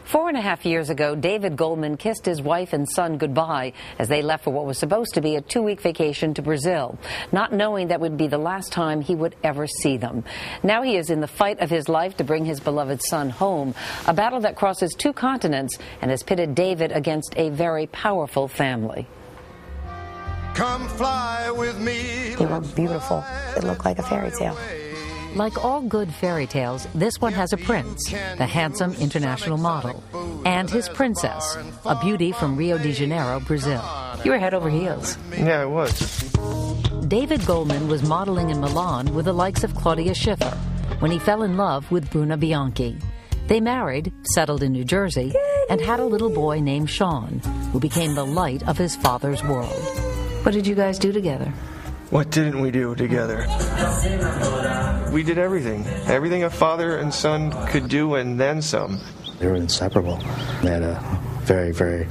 4.5 years ago, David Goldman kissed his wife and son goodbye as they left for what was supposed to be a 2-week vacation to Brazil, not knowing that would be the last time he would ever see them. Now he is in the fight of his life to bring his beloved son home, a battle that crosses 2 continents and has pitted David against a very powerful family. Come fly with me. They were beautiful. It looked like a fairy tale. Like all good fairy tales, this one has a prince, the handsome international model, and his princess, a beauty from Rio de Janeiro, Brazil. You were head over heels. Yeah, I was. David Goldman was modeling in Milan with the likes of Claudia Schiffer when he fell in love with Bruna Bianchi. They married, settled in New Jersey, and had a little boy named Sean, who became the light of his father's world. What did you guys do together? What didn't we do together? We did everything. Everything a father and son could do and then some. They were inseparable. They had a very, very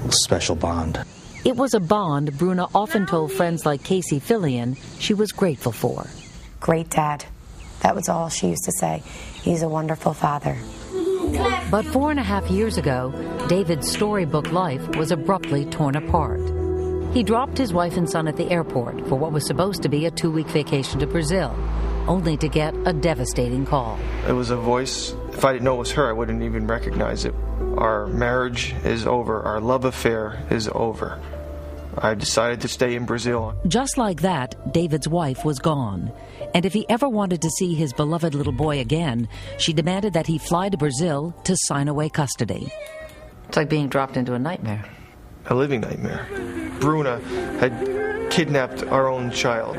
special bond. It was a bond Bruna often told friends like Casey Fillion she was grateful for. Great dad. That was all she used to say. He's a wonderful father. But 4.5 years ago, David's storybook life was abruptly torn apart. He dropped his wife and son at the airport for what was supposed to be a 2-week vacation to Brazil, only to get a devastating call. It was a voice. If I didn't know it was her, I wouldn't even recognize it. Our marriage is over. Our love affair is over. I decided to stay in Brazil. Just like that, David's wife was gone. And if he ever wanted to see his beloved little boy again, she demanded that he fly to Brazil to sign away custody. It's like being dropped into a nightmare. A living nightmare. Bruna had kidnapped our own child.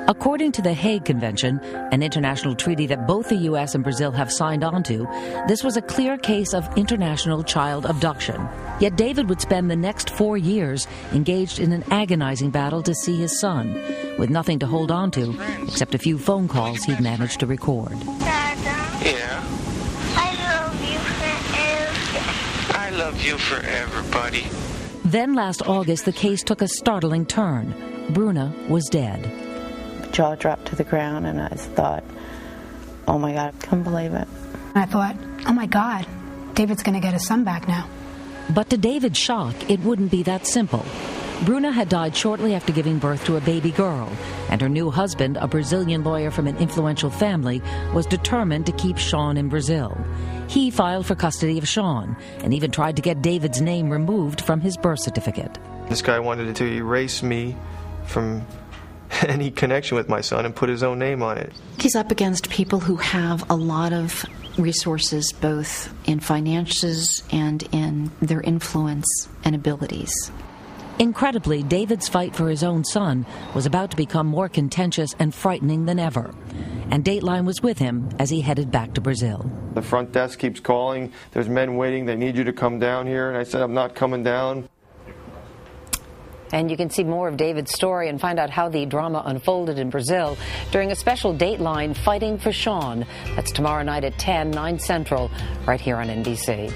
According to the Hague Convention, an international treaty that both the U.S. and Brazil have signed on to, this was a clear case of international child abduction. Yet David would spend the next 4 years engaged in an agonizing battle to see his son, with nothing to hold on to except a few phone calls he'd managed to record. Dada? Yeah? I love you forever. I love you forever, buddy. Then last August, the case took a startling turn. Bruna was dead. Jaw dropped to the ground, and I thought, oh my God, I couldn't believe it. I thought, oh my God, David's going to get his son back now. But to David's shock, it wouldn't be that simple. Bruna had died shortly after giving birth to a baby girl, and her new husband, a Brazilian lawyer from an influential family, was determined to keep Sean in Brazil. He filed for custody of Sean and even tried to get David's name removed from his birth certificate. This guy wanted to erase me from any connection with my son and put his own name on it. He's up against people who have a lot of resources, both in finances and in their influence and abilities. Incredibly, David's fight for his own son was about to become more contentious and frightening than ever. And Dateline was with him as he headed back to Brazil. The front desk keeps calling. There's men waiting. They need you to come down here. And I said, I'm not coming down. And you can see more of David's story and find out how the drama unfolded in Brazil during a special Dateline Fighting for Sean. That's tomorrow night at 10, 9 Central, right here on NBC.